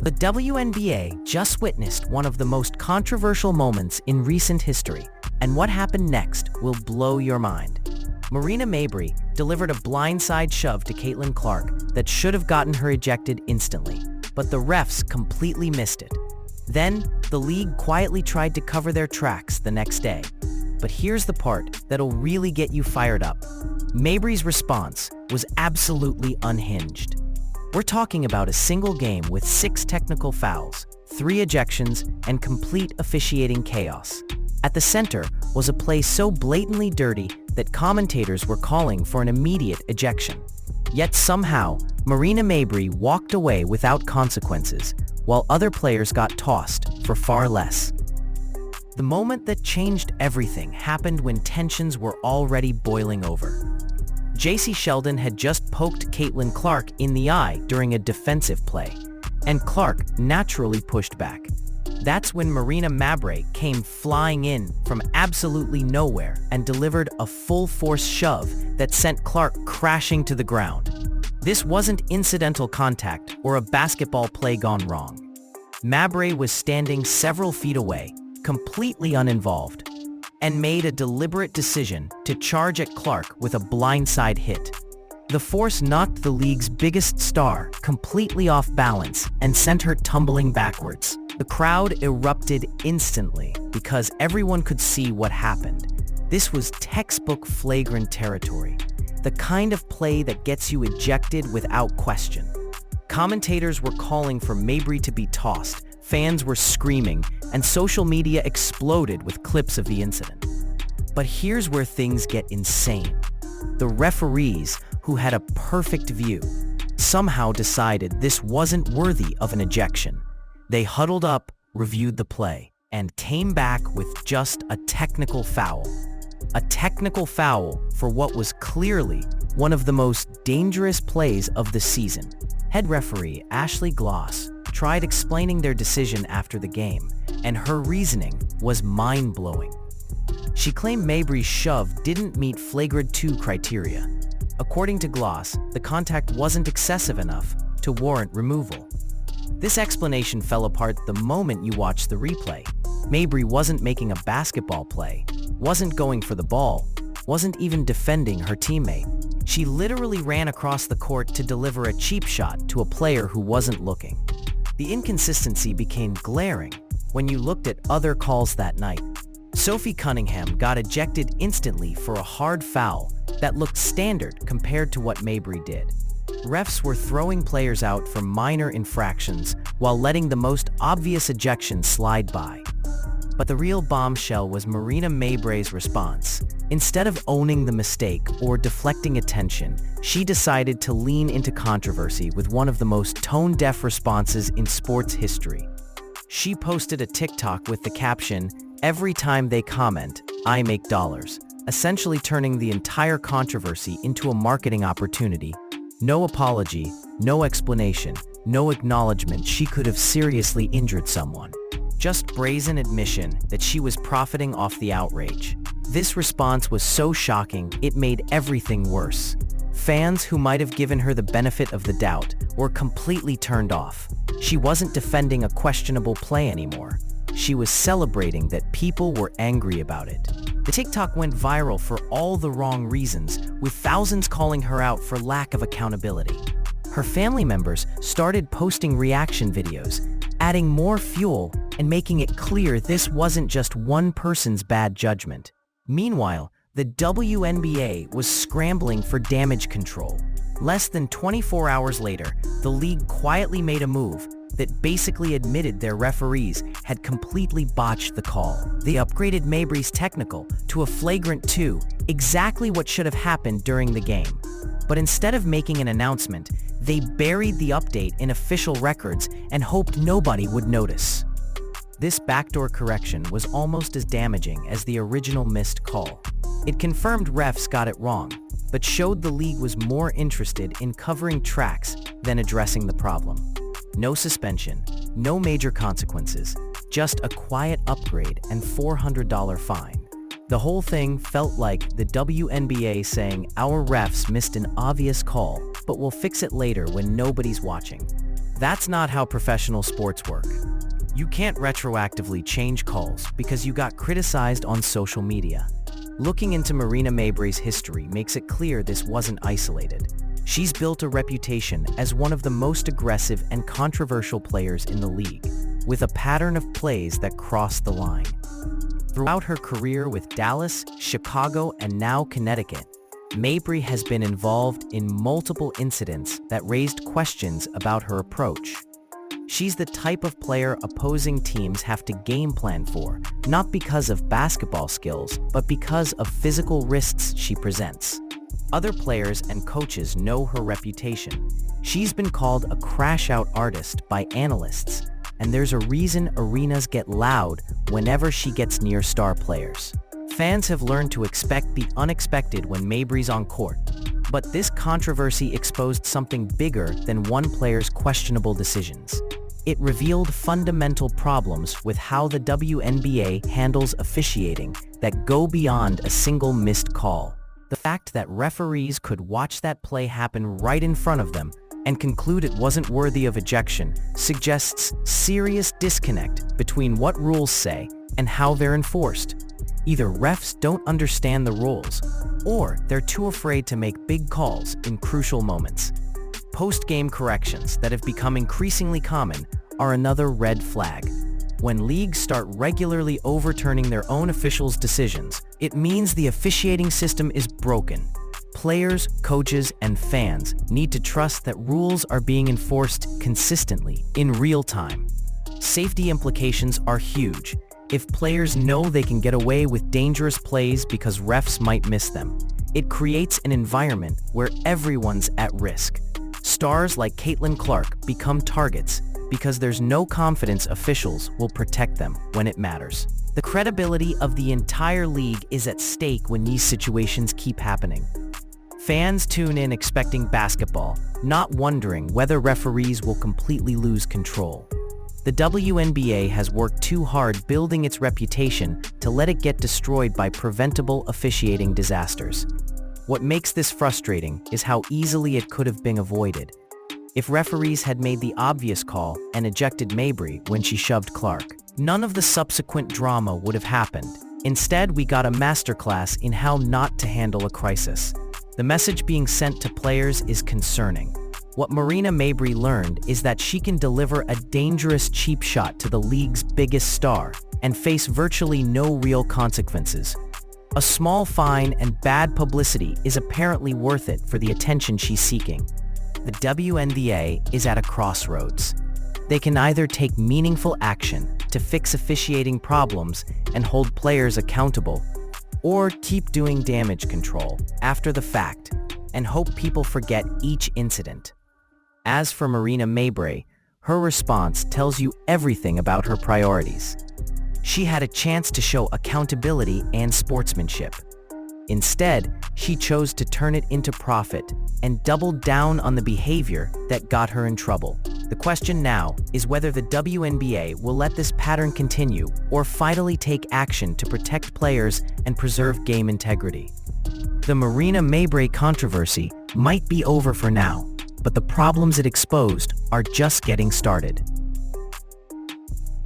The WNBA just witnessed one of the most controversial moments in recent history, and what happened next will blow your mind. Marina Mabrey delivered a blindside shove to Caitlin Clark that should have gotten her ejected instantly, but the refs completely missed it. Then, the league quietly tried to cover their tracks the next day. But here's the part that'll really get you fired up. Mabrey's response was absolutely unhinged. We're talking about a single game with 6 technical fouls, 3 ejections, and complete officiating chaos. At the center was a play so blatantly dirty that commentators were calling for an immediate ejection. Yet somehow, Marina Mabrey walked away without consequences, while other players got tossed for far less. The moment that changed everything happened when tensions were already boiling over. J.C. Sheldon had just poked Caitlin Clark in the eye during a defensive play, and Clark naturally pushed back. That's when Marina Mabrey came flying in from absolutely nowhere and delivered a full-force shove that sent Clark crashing to the ground. This wasn't incidental contact or a basketball play gone wrong. Mabrey was standing several feet away, completely uninvolved, and made a deliberate decision to charge at Clark with a blindside hit. The force knocked the league's biggest star completely off balance and sent her tumbling backwards. The crowd erupted instantly because everyone could see what happened. This was textbook flagrant territory, the kind of play that gets you ejected without question. Commentators were calling for Mabrey to be tossed, fans were screaming, and social media exploded with clips of the incident. But here's where things get insane. The referees, who had a perfect view, somehow decided this wasn't worthy of an ejection. They huddled up, reviewed the play, and came back with just a technical foul. A technical foul for what was clearly one of the most dangerous plays of the season. Head referee Ashley Gloss tried explaining their decision after the game, and her reasoning was mind-blowing. She claimed Mabrey's shove didn't meet flagrant 2 criteria. According to Gloss, the contact wasn't excessive enough to warrant removal. This explanation fell apart the moment you watched the replay. Mabrey wasn't making a basketball play, wasn't going for the ball, wasn't even defending her teammate. She literally ran across the court to deliver a cheap shot to a player who wasn't looking. The inconsistency became glaring when you looked at other calls that night. Sophie Cunningham got ejected instantly for a hard foul that looked standard compared to what Mabrey did. Refs were throwing players out for minor infractions while letting the most obvious ejections slide by. But the real bombshell was Marina Mabrey's response. Instead of owning the mistake or deflecting attention, she decided to lean into controversy with one of the most tone-deaf responses in sports history. She posted a TikTok with the caption, "Every time they comment, I make dollars," essentially turning the entire controversy into a marketing opportunity. No apology, no explanation, no acknowledgement she could have seriously injured someone. Just brazen admission that she was profiting off the outrage. This response was so shocking, it made everything worse. Fans who might have given her the benefit of the doubt were completely turned off. She wasn't defending a questionable play anymore. She was celebrating that people were angry about it. The TikTok went viral for all the wrong reasons, with thousands calling her out for lack of accountability. Her family members started posting reaction videos, adding more fuel and making it clear this wasn't just one person's bad judgment. Meanwhile, the WNBA was scrambling for damage control. Less than 24 hours later, the league quietly made a move that basically admitted their referees had completely botched the call. They upgraded Mabrey's technical to a flagrant 2, exactly what should have happened during the game. But instead of making an announcement, they buried the update in official records and hoped nobody would notice. This backdoor correction was almost as damaging as the original missed call. It confirmed refs got it wrong, but showed the league was more interested in covering tracks than addressing the problem. No suspension, no major consequences, just a quiet upgrade and $400 fine. The whole thing felt like the WNBA saying, "Our refs missed an obvious call, but we'll fix it later when nobody's watching." That's not how professional sports work. You can't retroactively change calls because you got criticized on social media. Looking into Marina Mabrey's history makes it clear this wasn't isolated. She's built a reputation as one of the most aggressive and controversial players in the league, with a pattern of plays that cross the line. Throughout her career with Dallas, Chicago, and now Connecticut, Mabrey has been involved in multiple incidents that raised questions about her approach. She's the type of player opposing teams have to game plan for, not because of basketball skills, but because of physical risks she presents. Other players and coaches know her reputation. She's been called a crash-out artist by analysts, and there's a reason arenas get loud whenever she gets near star players. Fans have learned to expect the unexpected when Mabrey's on court, but this controversy exposed something bigger than one player's questionable decisions. It revealed fundamental problems with how the WNBA handles officiating that go beyond a single missed call. The fact that referees could watch that play happen right in front of them and conclude it wasn't worthy of ejection suggests serious disconnect between what rules say and how they're enforced. Either refs don't understand the rules, or they're too afraid to make big calls in crucial moments. Post-game corrections that have become increasingly common are another red flag. When leagues start regularly overturning their own officials' decisions, it means the officiating system is broken. Players, coaches, and fans need to trust that rules are being enforced consistently, in real time. Safety implications are huge. If players know they can get away with dangerous plays because refs might miss them, it creates an environment where everyone's at risk. Stars like Caitlin Clark become targets because there's no confidence officials will protect them when it matters. The credibility of the entire league is at stake when these situations keep happening. Fans tune in expecting basketball, not wondering whether referees will completely lose control. The WNBA has worked too hard building its reputation to let it get destroyed by preventable officiating disasters. What makes this frustrating is how easily it could have been avoided. If referees had made the obvious call and ejected Mabrey when she shoved Clark, none of the subsequent drama would have happened. Instead, we got a masterclass in how not to handle a crisis. The message being sent to players is concerning. What Marina Mabrey learned is that she can deliver a dangerous cheap shot to the league's biggest star and face virtually no real consequences. A small fine and bad publicity is apparently worth it for the attention she's seeking. The WNBA is at a crossroads. They can either take meaningful action to fix officiating problems and hold players accountable, or keep doing damage control after the fact and hope people forget each incident. As for Marina Mabrey, her response tells you everything about her priorities. She had a chance to show accountability and sportsmanship. Instead, she chose to turn it into profit and doubled down on the behavior that got her in trouble. The question now is whether the WNBA will let this pattern continue or finally take action to protect players and preserve game integrity. The Marina Mabrey controversy might be over for now, but the problems it exposed are just getting started.